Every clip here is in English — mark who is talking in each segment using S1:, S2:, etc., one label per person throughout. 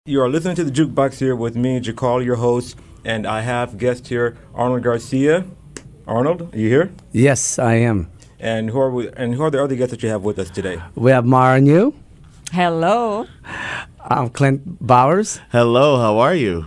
S1: You are listening to the Jukebox here with me, Jaqal, your host, and I have guest here, Arnold Garcia. Arnold, are you here?
S2: Yes, I am.
S1: And who are we? And who are the other guests that you have with us today?
S2: We have Marnu.
S3: Hello.
S2: I'm Clent Bowers.
S4: Hello, how are you?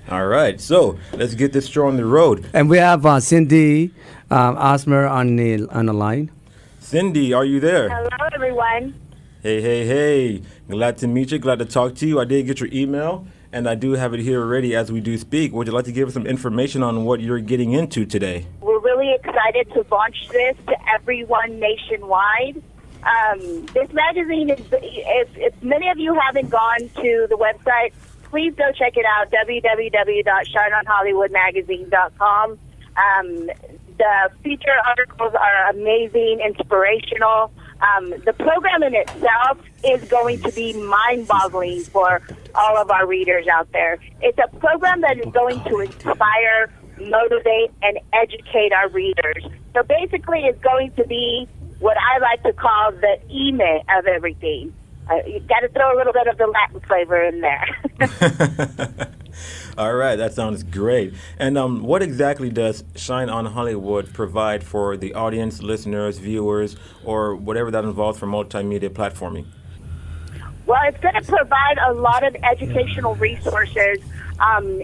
S1: All right, so let's get this show on the road.
S2: And we have Sindy Ausmer on the line.
S1: Sindy, are you there?
S5: Hello, everyone.
S1: Hey. Glad to meet you. Glad to talk to you. I did get your email, and I do have it here already as we do speak. Would you like to give us some information on what you're getting into today?
S5: We're really excited to launch this to everyone nationwide. This magazine is, if many of you haven't gone to the website, please go check it out, www.shinonhollywoodmagazine.com. The feature articles are amazing, inspirational. The program in itself is going to be mind-boggling for all of our readers out there. It's a program that is going to inspire, motivate, and educate our readers. So basically, it's going to be what I like to call the email of everything. You've got to throw a little bit of the Latin flavor in there.
S1: All right, that sounds great. And what exactly does Shine on Hollywood provide for the audience, listeners, viewers, or whatever that involves for multimedia platforming?
S5: Well, it's going to provide a lot of educational resources,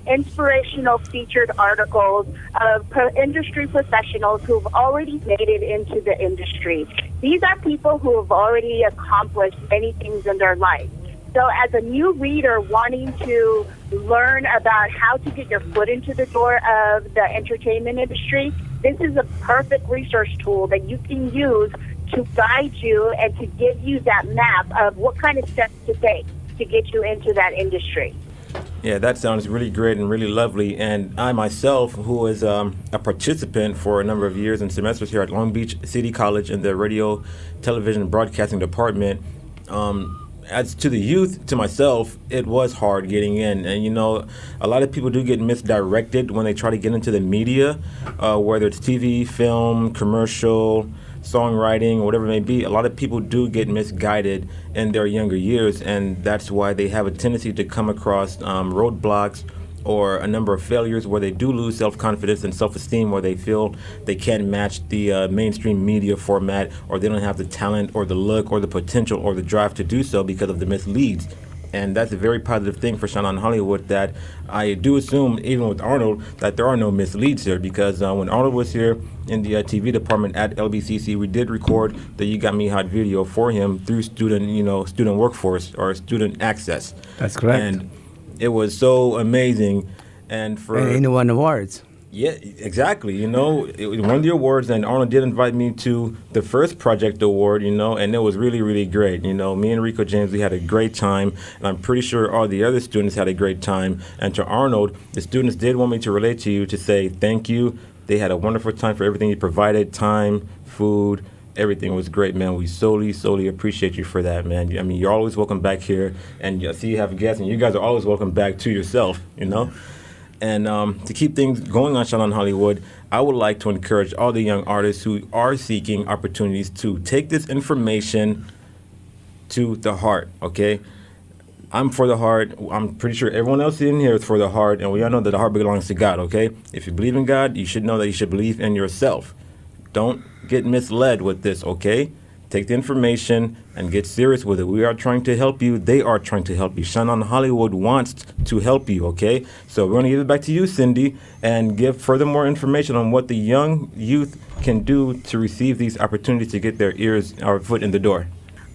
S5: inspirational featured articles of industry professionals who've already made it into the industry. These are people who have already accomplished many things in their life. So as a new reader wanting to learn about how to get your foot into the door of the entertainment industry, this is a perfect resource tool that you can use to guide you and to give you that map of what kind of steps to take to get you into that industry.
S1: Yeah, that sounds really great and really lovely. And I myself, who was a participant for a number of years and semesters here at Long Beach City College in the radio, television, broadcasting department, as to the youth, to myself, it was hard getting in. And, you know, a lot of people do get misdirected when they try to get into the media, whether it's TV, film, commercial, songwriting, whatever it may be. A lot of people do get misguided in their younger years, and that's why they have a tendency to come across roadblocks or a number of failures where they do lose self-confidence and self-esteem, where they feel they can't match the mainstream media format, or they don't have the talent or the look or the potential or the drive to do so because of the misleads. And that's a very positive thing for Shine on Hollywood, that I do assume, even with Arnold, that there are no misleads here, because when Arnold was here in the TV department at LBCC, we did record the You Got Me Hot video for him through student workforce or student access.
S2: That's correct.
S1: And it was so amazing. And
S2: he won awards.
S1: Yeah, exactly. You know, it won the awards, and Arnold did invite me to the first project award, and it was really, really great. You know, me and Ricco James, we had a great time, and I'm pretty sure all the other students had a great time. And to Arnold, the students did want me to relate to you to say thank you. They had a wonderful time for everything you provided, time, food. Everything was great, man. We solely appreciate you for that, man. I mean, you're always welcome back here, and I see you have guests, and you guys are always welcome back to yourself, And to keep things going on Shine on Hollywood, I would like to encourage all the young artists who are seeking opportunities to take this information to the heart, okay? I'm for the heart. I'm pretty sure everyone else in here is for the heart, and we all know that the heart belongs to God, okay? If you believe in God, you should know that you should believe in yourself. Don't get misled with this, okay? Take the information and get serious with it. We are trying to help you. They are trying to help you. Shine on Hollywood wants to help you, okay? So we're going to give it back to you, Sindy, and give further more information on what the young youth can do to receive these opportunities to get their ears or foot in the door.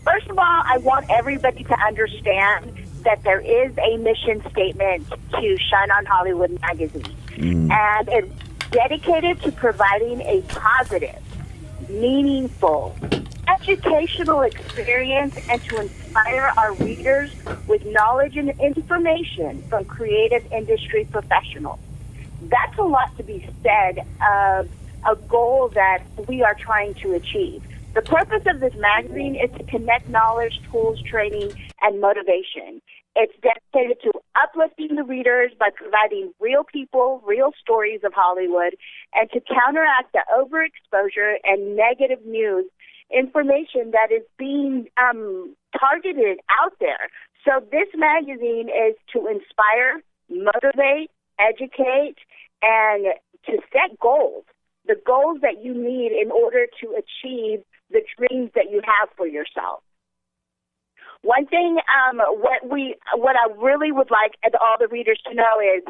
S5: First of all, I want everybody to understand that there is a mission statement to Shine on Hollywood magazine. And it's dedicated to providing a positive, meaningful, educational experience and to inspire our readers with knowledge and information from creative industry professionals. That's a lot to be said of a goal that we are trying to achieve. The purpose of this magazine is to connect knowledge, tools, training, and motivation. It's dedicated to uplifting the readers by providing real people, real stories of Hollywood, and to counteract the overexposure and negative news information that is being targeted out there. So this magazine is to inspire, motivate, educate, and to set goals, the goals that you need in order to achieve the dreams that you have for yourself. One thing, what I really would like all the readers to know is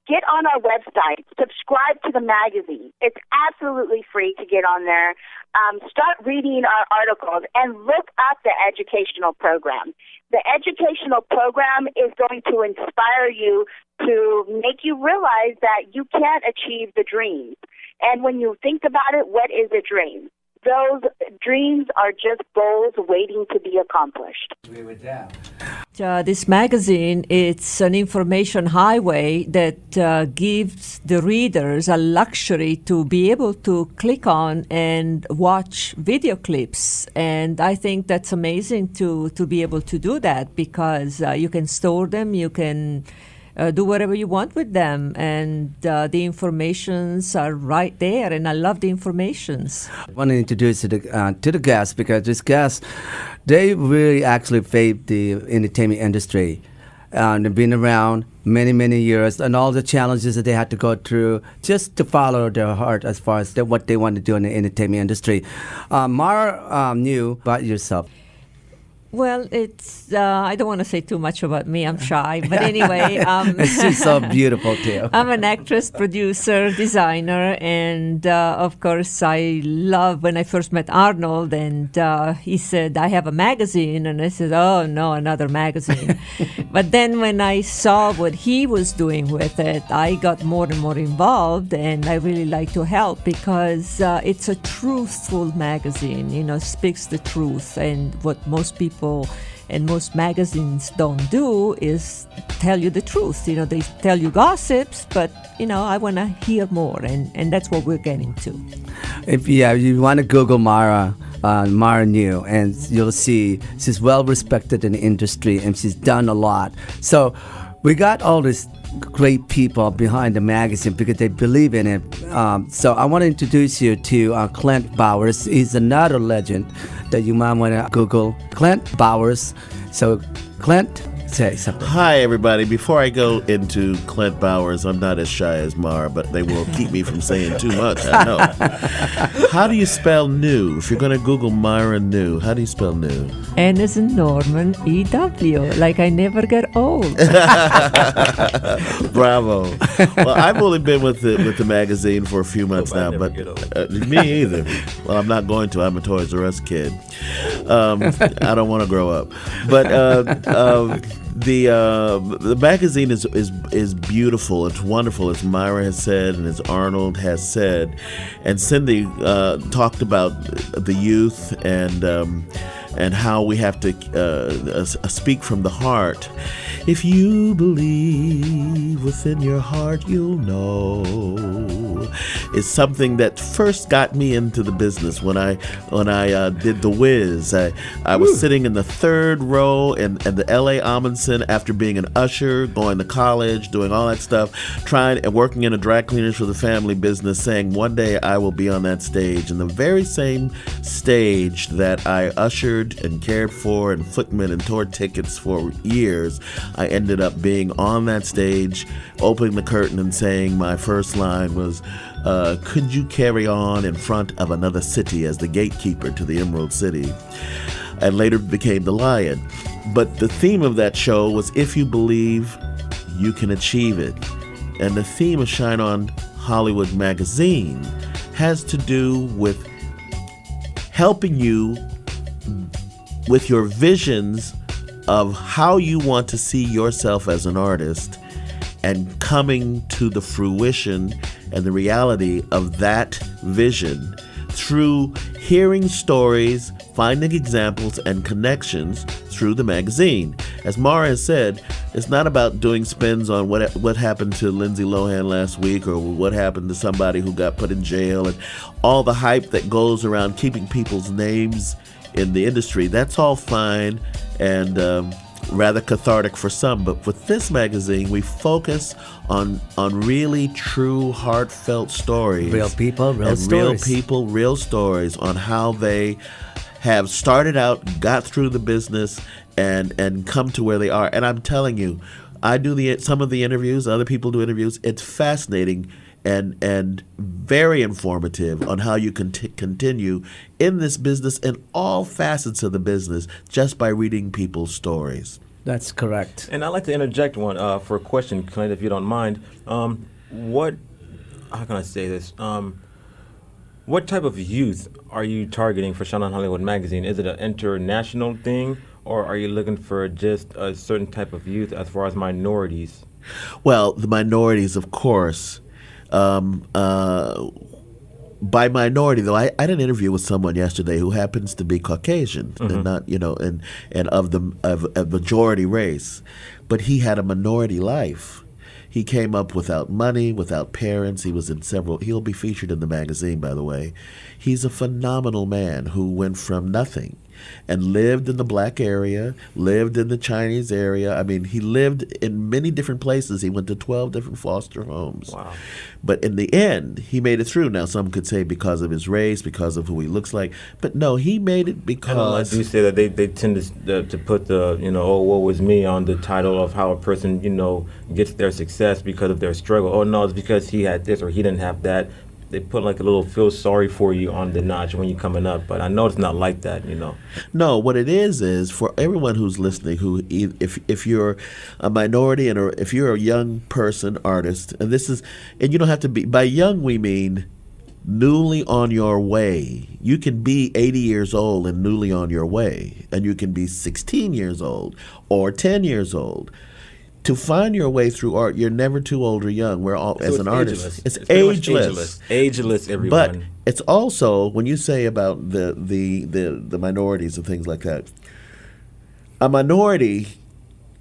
S5: get on our website, subscribe to the magazine. It's absolutely free to get on there. Start reading our articles and look up the educational program. The educational program is going to inspire you to make you realize that you can achieve the dreams. And when you think about it, what is a dream? Those dreams are just goals waiting to be accomplished.
S2: Agree with that.
S3: This magazine, it's an information highway that gives the readers a luxury to be able to click on and watch video clips. And I think that's amazing to be able to do that, because you can store them, you can do whatever you want with them, and the informations are right there, and I love the informations.
S2: I want to introduce to the guests, because this guests, they really actually favor the entertainment industry. They've been around many years, and all the challenges that they had to go through just to follow their heart as far as what they want to do in the entertainment industry. Mara knew about yourself.
S3: Well, it's I don't want to say too much about me. I'm shy. But anyway.
S2: She's so beautiful, too.
S3: I'm an actress, producer, designer, and of course, I love when I first met Arnold, and he said, I have a magazine. And I said, oh, no, another magazine. But then when I saw what he was doing with it, I got more and more involved, and I really like to help, because it's a truthful magazine, speaks the truth. And what most people and most magazines don't do is tell you the truth. They tell you gossips, but, I want to hear more, and that's what we're getting to.
S2: If you want to Google Mara New, and you'll see she's well respected in the industry, and she's done a lot. So we got all these great people behind the magazine because they believe in it. So I want to introduce you to Clent Bowers. He's another legend that you might want to Google. Clent Bowers. So Clent, say something.
S4: Hi, everybody. Before I go into Clent Bowers, I'm not as shy as Mara, but they will keep me from saying too much, I know. How do you spell new? If you're going to Google Myra New, how do you spell new?
S3: N as in Norman, E-W, like I never get old.
S4: Bravo. Well, I've only been with the magazine for a few months now, but me either. Well, I'm not going to. I'm a Toys R Us kid. I don't want to grow up. But the magazine is beautiful. It's wonderful, as Myra has said and as Arnold has said, and Sindy talked about the youth and how we have to speak from the heart. If you believe within your heart, you'll know. It's something that first got me into the business when I did The Wiz. I was sitting in the third row in the L.A. Amundsen after being an usher, going to college, doing all that stuff, trying and working in a dry cleaners for the family business, saying one day I will be on that stage. And the very same stage that I ushered and cared for and footmen and toured tickets for years, I ended up being on that stage, opening the curtain and saying my first line was, could you carry on in front of another city as the gatekeeper to the Emerald City? And later became the Lion. But the theme of that show was, if you believe, you can achieve it. And the theme of Shine On Hollywood magazine has to do with helping you with your visions of how you want to see yourself as an artist, and coming to the fruition and the reality of that vision through hearing stories, finding examples and connections through the magazine. As Mara has said, it's not about doing spins on what happened to Lindsay Lohan last week, or what happened to somebody who got put in jail, and all the hype that goes around keeping people's names in the industry. That's all fine and rather cathartic for some, but with this magazine we focus on really true heartfelt stories,
S2: Real people,
S4: real stories on how they have started out, got through the business, and come to where they are. And I'm telling you, I do some of the interviews, other people do interviews. It's fascinating and very informative on how you can continue in this business in all facets of the business just by reading people's stories.
S2: That's correct.
S1: And I'd like to interject one for a question, Clent, if you don't mind. How can I say this? What type of youth are you targeting for Shawn on Hollywood Magazine? Is it an international thing, or are you looking for just a certain type of youth as far as minorities?
S4: Well, the minorities, of course. By minority, though, I did an interview with someone yesterday who happens to be Caucasian and not, and of a majority race, but he had a minority life. He came up without money, without parents. He was in several. He'll be featured in the magazine, by the way. He's a phenomenal man who went from nothing and lived in the black area, lived in the Chinese area. I mean, he lived in many different places. He went to 12 different foster homes.
S1: Wow.
S4: But in the end, he made it through. Now, some could say because of his race, because of who he looks like. But no, he made it because...
S1: I do say that they tend to put the, oh, woe is me on the title of how a person, gets their success because of their struggle. Oh, no, it's because he had this or he didn't have that. They put like a little feel sorry for you on the notch when you're coming up, but I know it's not like that,
S4: No, what it is for everyone who's listening, who if you're a minority and if you're a young person, artist, and you don't have to be, by young we mean newly on your way. You can be 80 years old and newly on your way, and you can be 16 years old or 10 years old. To find your way through art, you're never too old or young. We're all, as an artist, it's ageless.
S1: Ageless, everyone.
S4: But it's also, when you say about the minorities and things like that, a minority,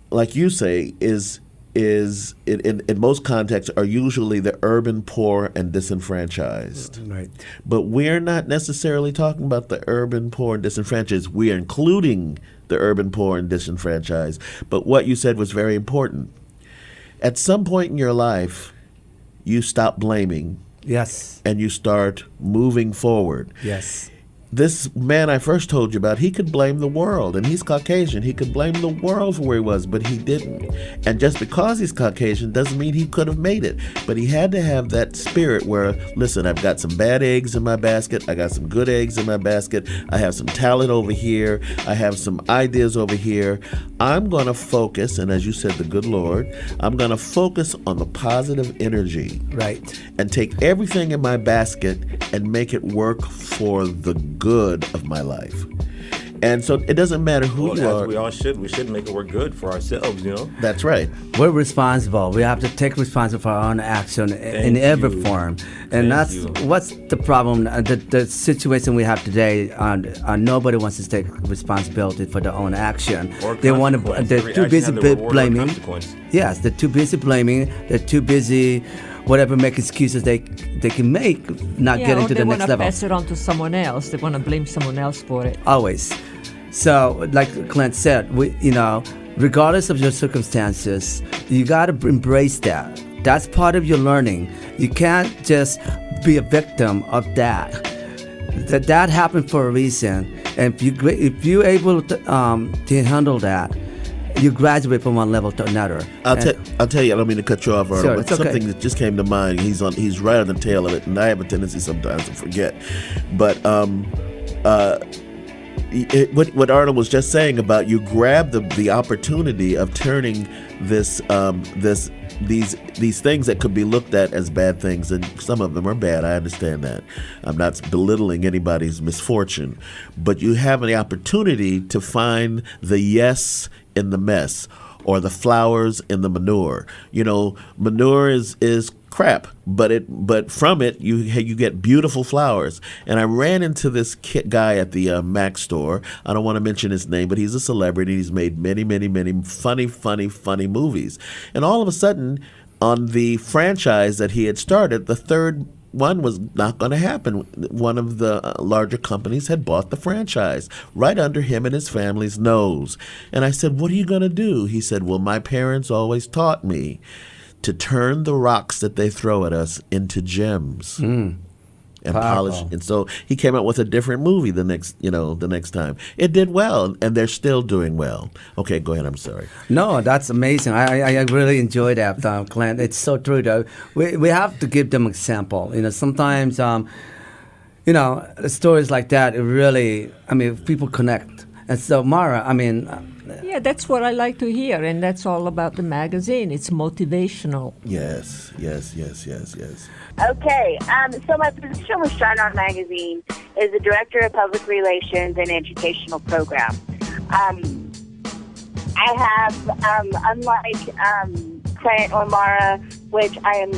S4: like you say, is in most contexts are usually the urban poor and disenfranchised.
S2: Right.
S4: But we're not necessarily talking about the urban poor and disenfranchised. We are including the urban poor and disenfranchised. But what you said was very important. At some point in your life, you stop blaming.
S2: Yes.
S4: And you start moving forward.
S2: Yes.
S4: This man I first told you about, he could blame the world, and he's Caucasian. He could blame the world for where he was, but he didn't. And just because he's Caucasian doesn't mean he could have made it. But he had to have that spirit where, listen, I've got some bad eggs in my basket. I got some good eggs in my basket. I have some talent over here. I have some ideas over here. I'm going to focus, and as you said, the good Lord, I'm going to focus on the positive energy.
S2: Right.
S4: And take everything in my basket and make it work for the good of my life. And so it doesn't matter who you are.
S1: We all should. We should make it work good for ourselves,
S4: That's right.
S2: We're responsible. We have to take responsibility for our own action in every form. And that's what's the problem. The situation we have today, nobody wants to take responsibility for their own action.
S1: They want
S2: to. They're too busy blaming. Yes, they're too busy blaming. They're too busy whatever make excuses they can make, not getting to the next level.
S3: They want to pass it on to someone else. They want to blame someone else for it.
S2: Always. So, like Clent said, regardless of your circumstances, you got to embrace that. That's part of your learning. You can't just be a victim of that. That happened for a reason, and if you're able to handle that, you graduate from one level to another.
S4: I'll tell you. I don't mean to cut you off, Arnold,
S2: sure,
S4: but something that just came to mind. He's right on the tail of it, and I have a tendency sometimes to forget. But what Arnold was just saying about you grab the opportunity of turning these things that could be looked at as bad things, and some of them are bad. I understand that. I'm not belittling anybody's misfortune, but you have the opportunity to find the yes in the mess, or the flowers in the manure. Manure is crap, but from it you get beautiful flowers. And I ran into this guy at the Mac store. I don't want to mention his name, but he's a celebrity. He's made many, many, many funny movies. And all of a sudden, on the franchise that he had started, the third one was not going to happen. One of the larger companies had bought the franchise right under him and his family's nose. And I said, what are you going to do? He said, well, my parents always taught me to turn the rocks that they throw at us into gems. and
S2: Powerful.
S4: polish. And so he came out with a different movie the next time. It did well, and they're still doing well. Okay, go ahead. I'm sorry.
S2: No, that's amazing. I really enjoyed that, Clent. It's so true, though. We have to give them example. Sometimes, stories like that, it really, people connect. And so, Mara,
S3: Yeah, that's what I like to hear, and that's all about the magazine. It's motivational.
S4: Yes.
S5: Okay, so my position with Shawn Magazine is the Director of Public Relations and Educational Program. I have, unlike Clent or Mara, which I am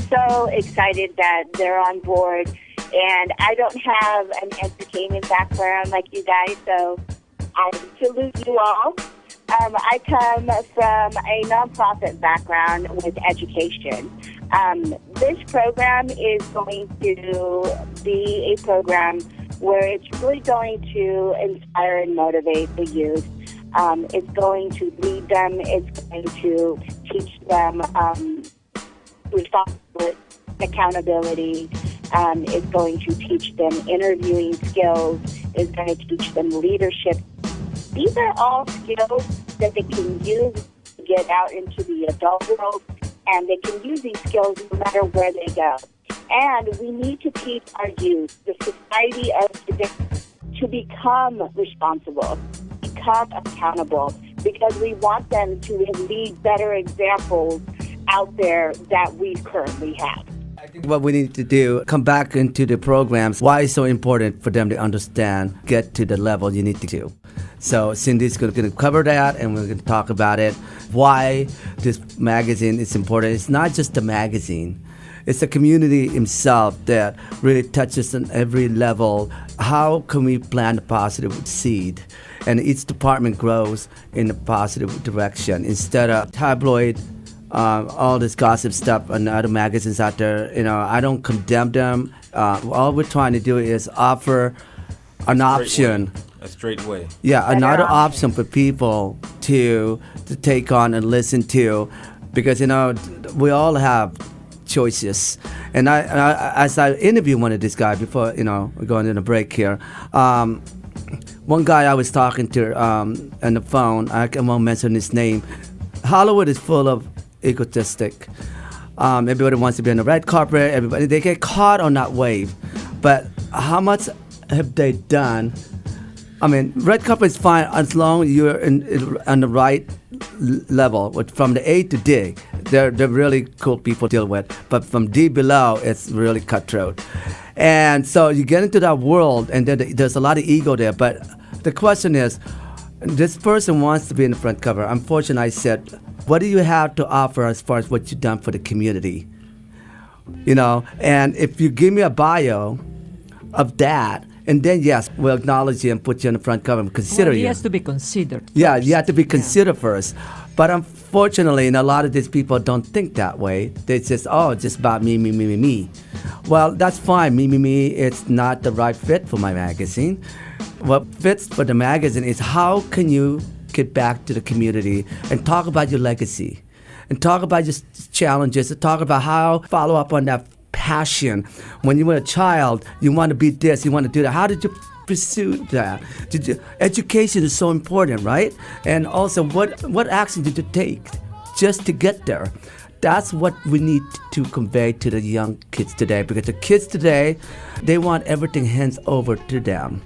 S5: so excited that they're on board, and I don't have an entertainment background like you guys, so I salute you all. I come from a nonprofit background with education. This program is going to be a program where it's really going to inspire and motivate the youth. It's going to lead them. It's going to teach them responsibility, accountability. It's going to teach them interviewing skills. It's going to teach them leadership. These are all skills that they can use to get out into the adult world, and they can use these skills no matter where they go. And we need to teach our youth, the society of today, to become responsible, become accountable, because we want them to lead better examples out there that we currently have.
S2: I think what we need to do, come back into the programs, why it's so important for them to understand, get to the level you need to do. So Cindy's going to cover that, and we're going to talk about it, why this magazine is important. It's not just a magazine. It's the community itself that really touches on every level. How can we plant a positive seed? And each department grows in a positive direction instead of tabloid, all this gossip stuff and other magazines out there. I don't condemn them. All we're trying to do is offer an option.
S1: A straight way.
S2: Yeah, another option for people to take on and listen to, because we all have choices. And I as I interviewed one of these guys before, we're going in a break here. One guy I was talking to on the phone, I won't mention his name. Hollywood is full of egotistic. Everybody wants to be on the red carpet. Everybody, they get caught on that wave. But how much have they done? Red carpet is fine as long as you're on the right level. From the A to D, they're really cool people to deal with. But from D below, it's really cutthroat. And so you get into that world, and then there's a lot of ego there. But the question is, this person wants to be in the front cover. Unfortunately, I said, what do you have to offer as far as what you've done for the community? And if you give me a bio of that, and then, yes, we'll acknowledge you and put you on the front cover and consider
S3: He
S2: you.
S3: has to be considered.
S2: Yeah,
S3: first.
S2: you have to be considered first. But unfortunately, a lot of these people don't think that way. They just, it's just about me. Well, that's fine. Me. It's not the right fit for my magazine. What fits for the magazine is how can you get back to the community and talk about your legacy and talk about your challenges and talk about how follow up on that passion. When you were a child, you want to be this, you want to do that. How did you pursue that? Education is so important, right? And also, what action did you take just to get there? That's what we need to convey to the young kids today, because the kids today, they want everything hands over to them.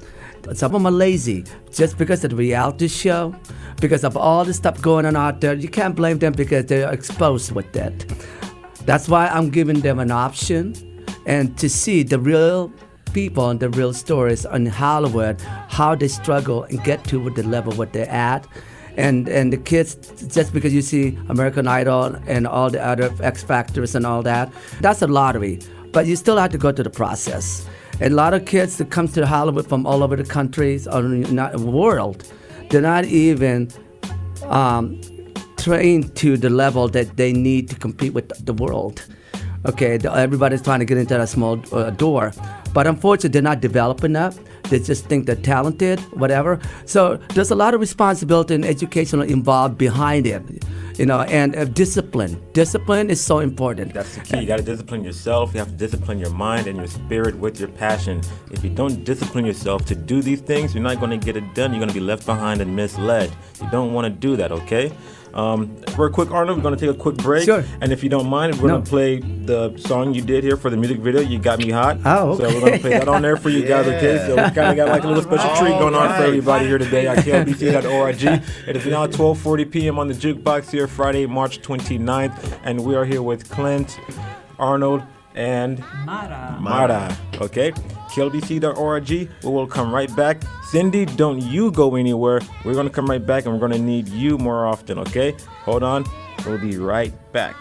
S2: Some of them are lazy just because of the reality show, because of all the stuff going on out there. You can't blame them because they're exposed with that. That's why I'm giving them an option, and to see the real people and the real stories on Hollywood, how they struggle and get to the level what they're at. And the kids, just because you see American Idol and all the other X Factors and all that, that's a lottery. But you still have to go through the process. And a lot of kids that come to Hollywood from all over the countries or not the world, they're not even trained to the level that they need to compete with the world. Okay, everybody's trying to get into that small door. but unfortunately they're not developed enough. They just think they're talented, whatever. So there's a lot of responsibility and educational involved behind it, and discipline. Discipline is so important.
S1: That's the key. You got to discipline yourself. You have to discipline your mind and your spirit with your passion. If you don't discipline yourself to do these things, you're not going to get it done. You're going to be left behind and misled. You don't want to do that, okay? Real quick, Arnold, we're going to take a quick break.
S2: Sure.
S1: And if you don't mind, we're going to play the song you did here for the music video, You Got Me Hot.
S2: Oh, okay.
S1: So we're going to play that on there for you guys, okay? So we kind of got like a little special treat going on for everybody here today at KLBC.org. It is now 12:40 p.m. on the Jukebox here, Friday, March 29th. And we are here with Clent, Arnold, and Mara. Okay? KLBC.org. We will come right back. Sindy, don't you go anywhere. We're going to come right back and we're going to need you more often, okay? Hold on. We'll be right back.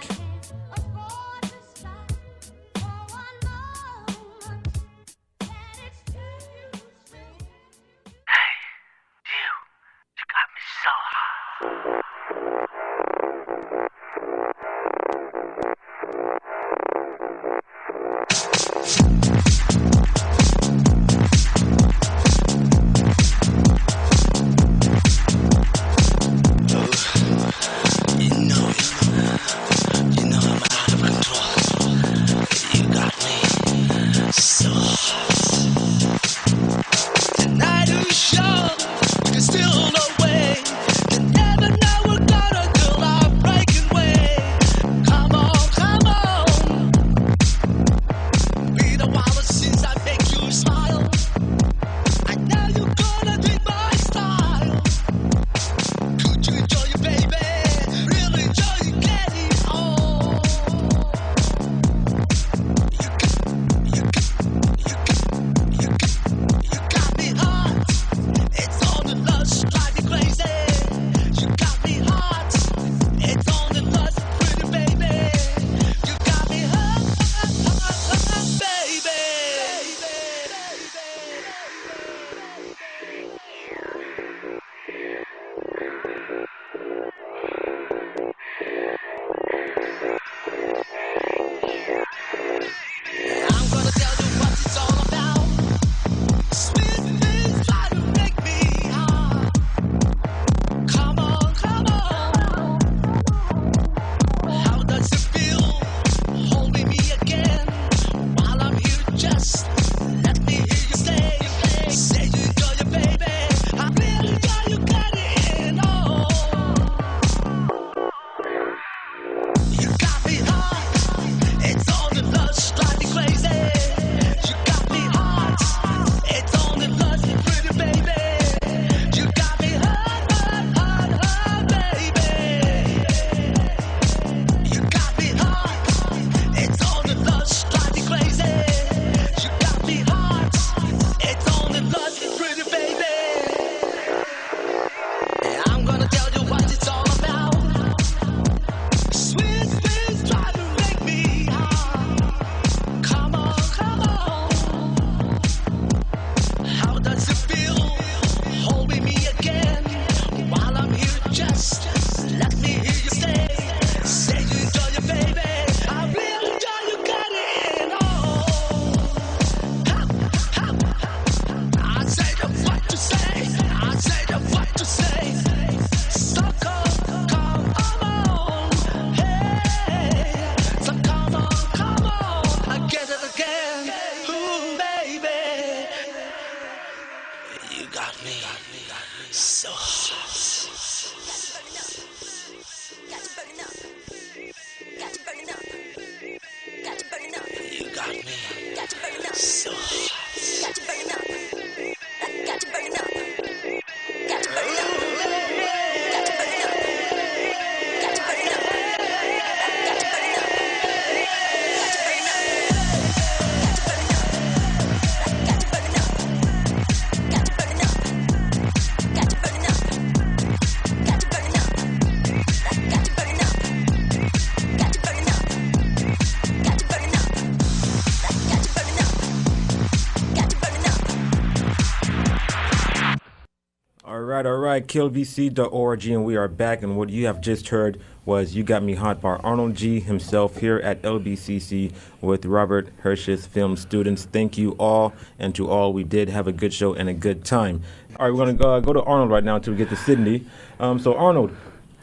S1: right, KLBC.org, and we are back. And what you have just heard was You Got Me Hot by Arnold G himself here at LBCC with Robert Hirsch's film students. Thank you all, and to all, we did have a good show and a good time. All right, we're going to go to Arnold right now until we get to Sindy. So Arnold,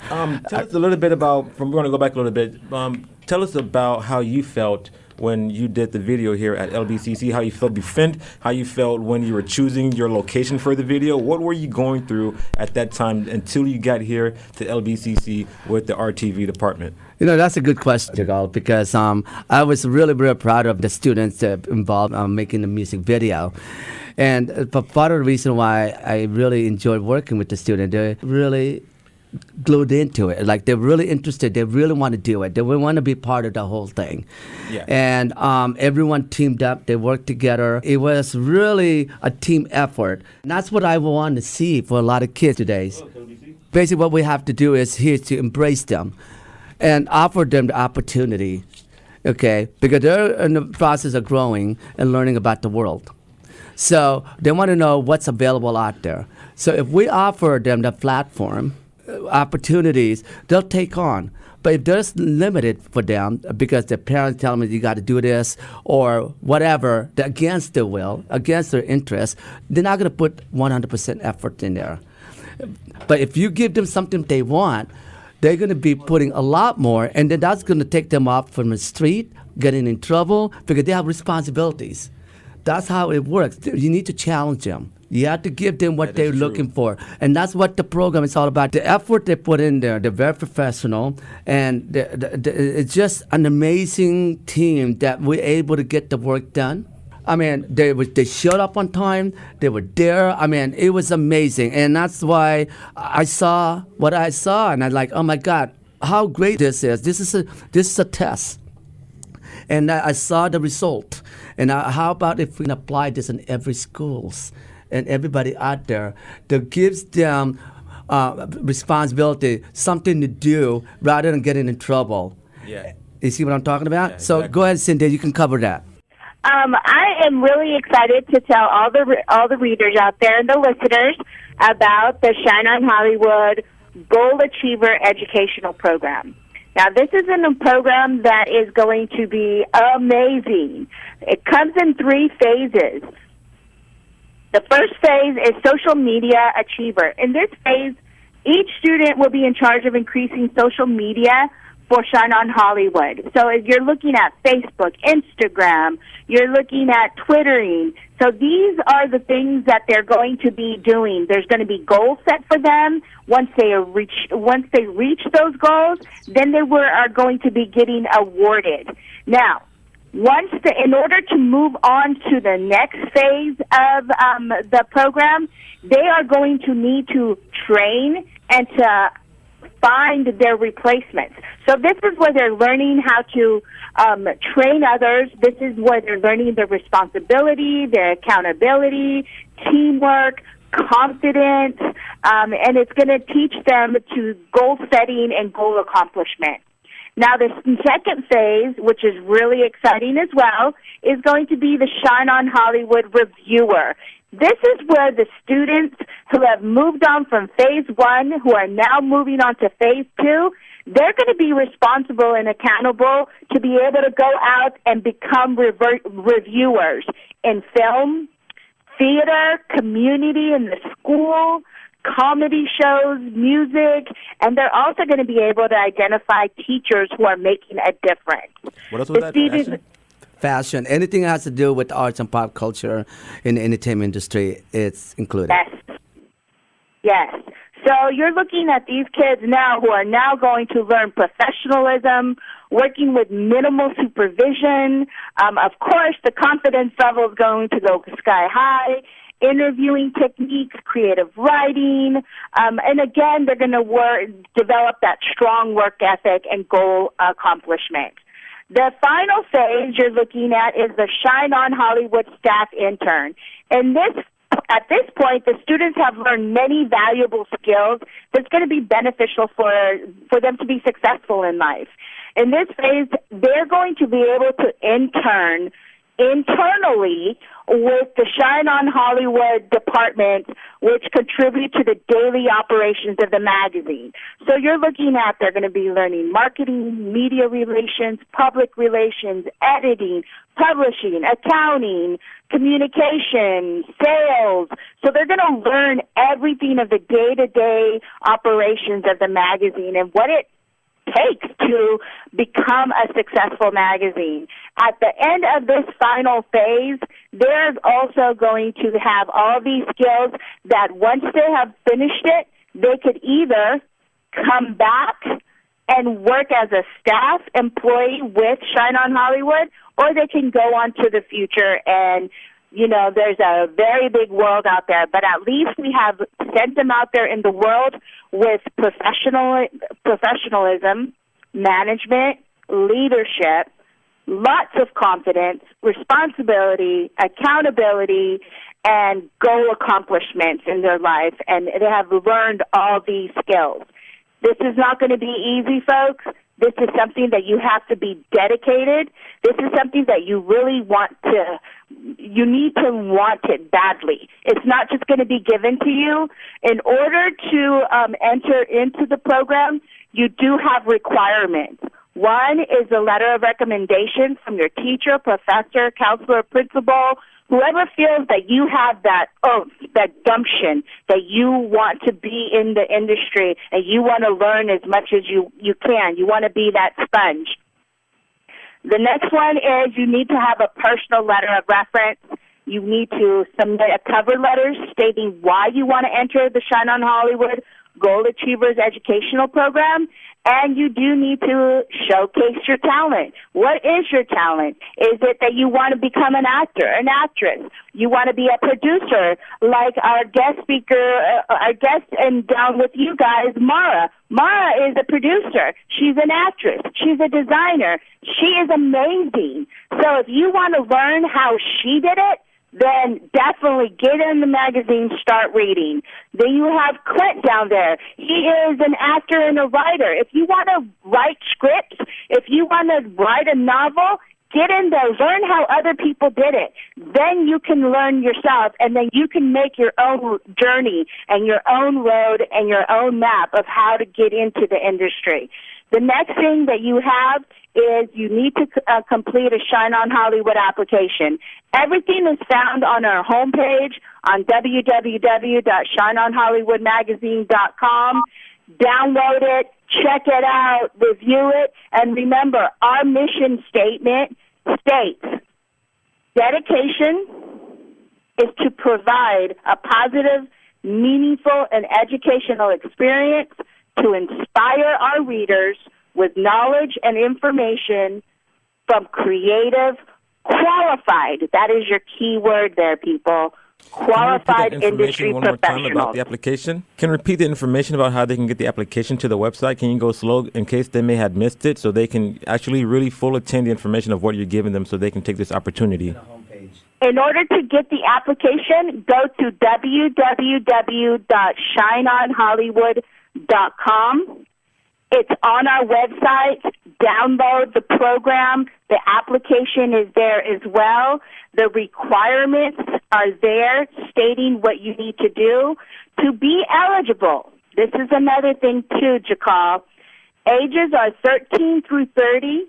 S1: tell us a little bit about, we're going to go back a little bit, tell us about how you felt when you did the video here at LBCC, how you felt before, how you felt when you were choosing your location for the video. What were you going through at that time until you got here to LBCC with the RTV department?
S2: You know, that's a good question, Jaqal, because I was really, really proud of the students involved making the music video. And part of the reason why I really enjoyed working with the students, they really glued into it. Like, they're really interested. They really want to do it. They want to be part of the whole thing.
S1: Yeah.
S2: And everyone teamed up. They worked together. It was really a team effort. And that's what I want to see for a lot of kids today. Basically, what we have to do is here to embrace them and offer them the opportunity, okay? Because they're in the process of growing and learning about the world. So they want to know what's available out there. So if we offer them the platform, opportunities, they'll take on. But if there's limited for them because their parents tell them you got to do this or whatever, against their will, against their interest, they're not going to put 100% effort in there. But if you give them something they want, they're going to be putting a lot more, and then that's going to take them off from the street, getting in trouble, because they have responsibilities. That's how it works. You need to challenge them. You have to give them what they're looking for. And that's what the program is all about. The effort they put in there, they're very professional. And it's just an amazing team that we're able to get the work done. I mean, they showed up on time. They were there. I mean, it was amazing. And that's why I saw what I saw. And I'm like, oh, my God, how great this is. This is a test. And I saw the result. And how about if we can apply this in every schools and everybody out there that gives them responsibility, something to do rather than getting in trouble.
S1: Yeah.
S2: You see what I'm talking about?
S1: Yeah,
S2: So
S1: exactly.
S2: go ahead, Sindy, you can cover that.
S5: I am really excited to tell all the readers out there and the listeners about the Shine on Hollywood Goal Achiever Educational Program. Now, this is a program that is going to be amazing. It comes in 3 phases. The first phase is Social Media Achiever. In this phase, each student will be in charge of increasing social media for Shine on Hollywood. So if you're looking at Facebook, Instagram, you're looking at Twittering. So these are the things that they're going to be doing. There's going to be goals set for them. Once they reach those goals, then they are going to be getting awarded. Now, in order to move on to the next phase of the program, they are going to need to train and to find their replacements. So this is where they're learning how to train others. This is where they're learning their responsibility, their accountability, teamwork, confidence, and it's going to teach them to goal setting and goal accomplishment. Now, the second phase, which is really exciting as well, is going to be the Shine on Hollywood Reviewer. This is where the students who have moved on from phase 1, who are now moving on to phase 2, they're going to be responsible and accountable to be able to go out and become reviewers in film, theater, community, in the school, comedy shows, music, and they're also going to be able to identify teachers who are making a difference.
S1: What else was that? Fashion?
S2: Fashion, anything that has to do with arts and pop culture in the entertainment industry, it's included.
S5: Yes. So you're looking at these kids now who are now going to learn professionalism, working with minimal supervision. Of course, the confidence level is going to go sky high. Interviewing techniques, creative writing, and again, they're going to develop that strong work ethic and goal accomplishment. The final phase you're looking at is the Shine on Hollywood Staff Intern. And at this point, the students have learned many valuable skills that's going to be beneficial for them to be successful in life. In this phase, they're going to be able to intern internally with the Shine on Hollywood department, which contribute to the daily operations of the magazine. So you're looking at, they're going to be learning marketing, media relations, public relations, editing, publishing, accounting, communication, sales. So they're going to learn everything of the day-to-day operations of the magazine and what it takes to become a successful magazine. At the end of this final phase, they're also going to have all these skills that once they have finished it, they could either come back and work as a staff employee with Shine on Hollywood, or they can go on to the future. And, you know, there's a very big world out there, but at least we have sent them out there in the world with professionalism, management, leadership, lots of confidence, responsibility, accountability, and goal accomplishments in their life, and they have learned all these skills. This is not going to be easy, folks. This is something that you have to be dedicated. This is something that you really you need to want it badly. It's not just going to be given to you. In order to enter into the program, you do have requirements. One is a letter of recommendation from your teacher, professor, counselor, principal, whoever feels that you have that that gumption, that you want to be in the industry and you want to learn as much as you can. You want to be that sponge. The next one is you need to have a personal letter of reference. You need to submit a cover letter stating why you want to enter the Shine on Hollywood Goal Achievers Educational Program, and you do need to showcase your talent. What is your talent? Is it that you want to become an actor, an actress? You want to be a producer, like our guest speaker, our guest and down with you guys, Mara. Mara is a producer. She's an actress. She's a designer. She is amazing. So if you want to learn how she did it, then definitely get in the magazine, start reading. Then you have Clent down there. He is an actor and a writer. If you want to write scripts, if you want to write a novel, get in there. Learn how other people did it. Then you can learn yourself, and then you can make your own journey and your own road and your own map of how to get into the industry. The next thing that you have is you need to complete a Shine on Hollywood application. Everything is found on our homepage on www.shineonhollywoodmagazine.com. Download it, check it out, review it, and remember, our mission statement states, dedication is to provide a positive, meaningful, and educational experience to inspire our readers with knowledge and information from creative, qualified, that is your key word there, people, qualified industry
S1: one more time about
S5: professionals.
S1: the application? Can you repeat the information about how they can get the application to the website? Can you go slow in case they may have missed it, so they can actually really full attain the information of what you're giving them so they can take this opportunity?
S5: In order to get the application, go to www.shineonhollywood.com. It's on our website. Download the program. The application is there as well. The requirements are there stating what you need to do to be eligible. This is another thing too, Jaqal. Ages are 13 through 30.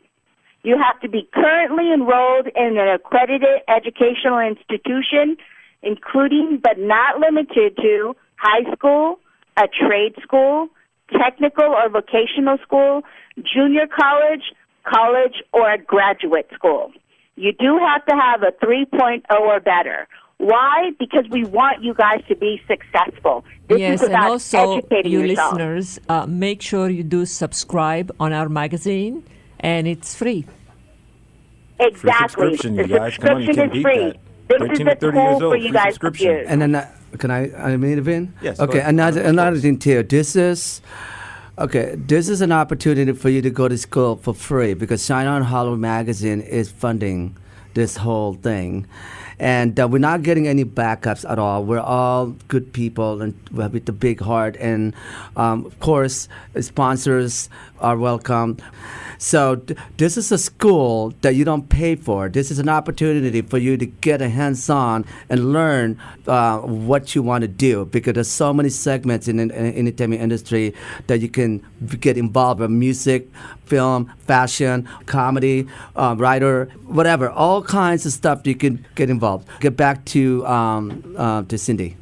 S5: You have to be currently enrolled in an accredited educational institution, including but not limited to high school, a trade school, technical or vocational school, junior college, college, or a graduate school. You do have to have a 3.0 or better. Why? Because we want you guys to be successful. This
S3: Yes,
S5: is about
S3: and also,
S5: educating
S3: you
S5: yourself.
S3: listeners, make sure you do subscribe on our magazine, and it's free.
S5: Exactly.
S1: Free subscription, you
S5: The
S1: guys. Come on, you
S5: subscription
S1: can't
S5: is
S1: beat
S5: free.
S1: that.
S5: This
S1: 13
S5: is
S1: to
S5: the
S1: 30
S5: tool
S1: years
S5: for
S1: old,
S5: you
S1: free
S5: guys to
S1: subscription.
S5: use.
S2: And then, can I intervene?
S1: Yes, go
S2: Okay,
S1: ahead.
S2: another thing too. This is an opportunity for you to go to school for free because Shine on Hollywood Magazine is funding this whole thing. And we're not getting any backups at all. We're all good people and with the big heart. And of course, sponsors are welcome. So this is a school that you don't pay for. This is an opportunity for you to get a hands-on and learn what you want to do, because there's so many segments in the entertainment industry that you can get involved with: music, film, fashion, comedy, writer, whatever. All kinds of stuff you can get involved. Get back to Sindy.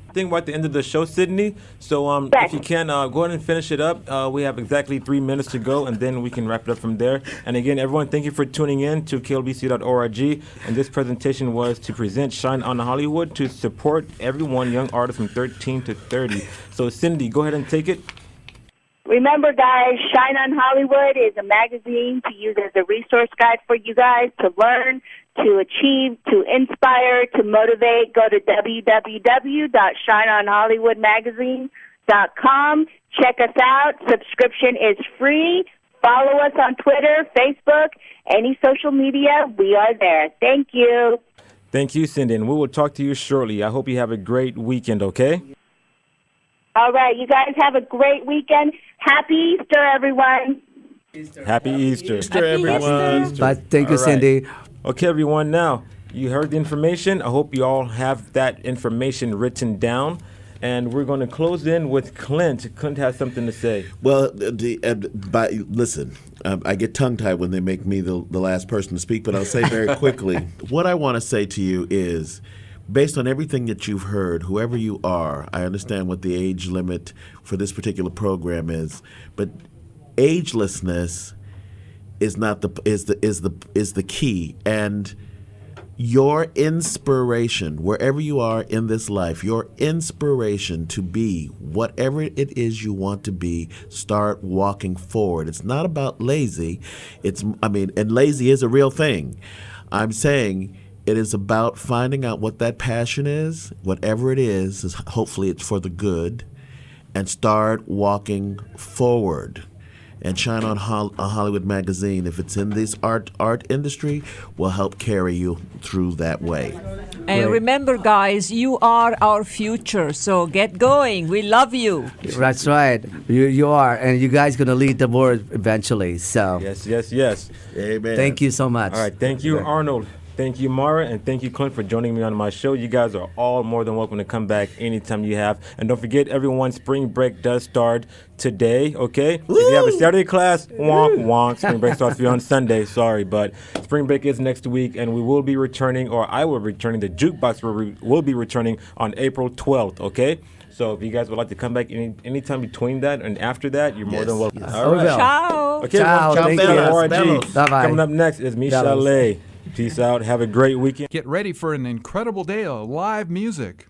S1: I think we're at the end of the show, Sydney. So if you can, go ahead and finish it up. We have exactly 3 minutes to go, and then we can wrap it up from there. And again, everyone, thank you for tuning in to KLBC.org. And this presentation was to present Shine on Hollywood to support everyone, young artists from 13 to 30. So, Sindy, go ahead and take it.
S5: Remember, guys, Shine on Hollywood is a magazine to use as a resource guide for you guys to learn, to achieve, to inspire, to motivate. Go to www.shineonhollywoodmagazine.com. Check us out. Subscription is free. Follow us on Twitter, Facebook, any social media. We are there. Thank you.
S1: Thank you, Sindy, and we will talk to you shortly. I hope you have a great weekend, okay?
S5: All right. You guys have a great weekend. Happy Easter, everyone.
S1: Happy Easter.
S4: Easter, everyone.
S2: But thank you,
S1: All right.
S2: Sindy.
S1: Okay, everyone, now, you heard the information. I hope you all have that information written down. And we're going to close in with Clent. Clent has something to say.
S4: Well, listen, I get tongue-tied when they make me the last person to speak, but I'll say very quickly. What I want to say to you is, based on everything that you've heard, whoever you are, I understand what the age limit for this particular program is, but agelessness is the key. And your inspiration, wherever you are in this life, your inspiration to be whatever it is you want to be, start walking forward. It's not about lazy. And lazy is a real thing. I'm saying it is about finding out what that passion is, whatever it is hopefully it's for the good, and start walking forward. And Shine on Hollywood magazine, if it's in this art industry, will help carry you through that way.
S3: And remember, guys, you are our future, so get going. We love you.
S2: That's right. You are, and you guys going to lead the world eventually. So
S1: Yes, yes, yes.
S4: Amen.
S2: thank you so much.
S1: All right, thank you, Arnold. Thank you, Mara, and thank you, Clint, for joining me on my show. You guys are all more than welcome to come back anytime you have. And don't forget, everyone, spring break does start today, okay? Woo! If you have a Saturday class, wonk, wonk. Spring break starts for you on Sunday, sorry. But spring break is next week, and we will be returning, or I will be returning, the Jukebox will be returning on April 12th, okay? So if you guys would like to come back anytime between that and after that, you're more than welcome.
S2: Yes.
S1: All right.
S3: Ciao.
S1: Okay,
S2: Ciao,
S1: everyone,
S2: thank you.
S1: KLBC.
S2: Bye-bye.
S1: Coming up next is Michelle. Peace out. Have a great weekend.
S6: Get ready for an incredible day of live music.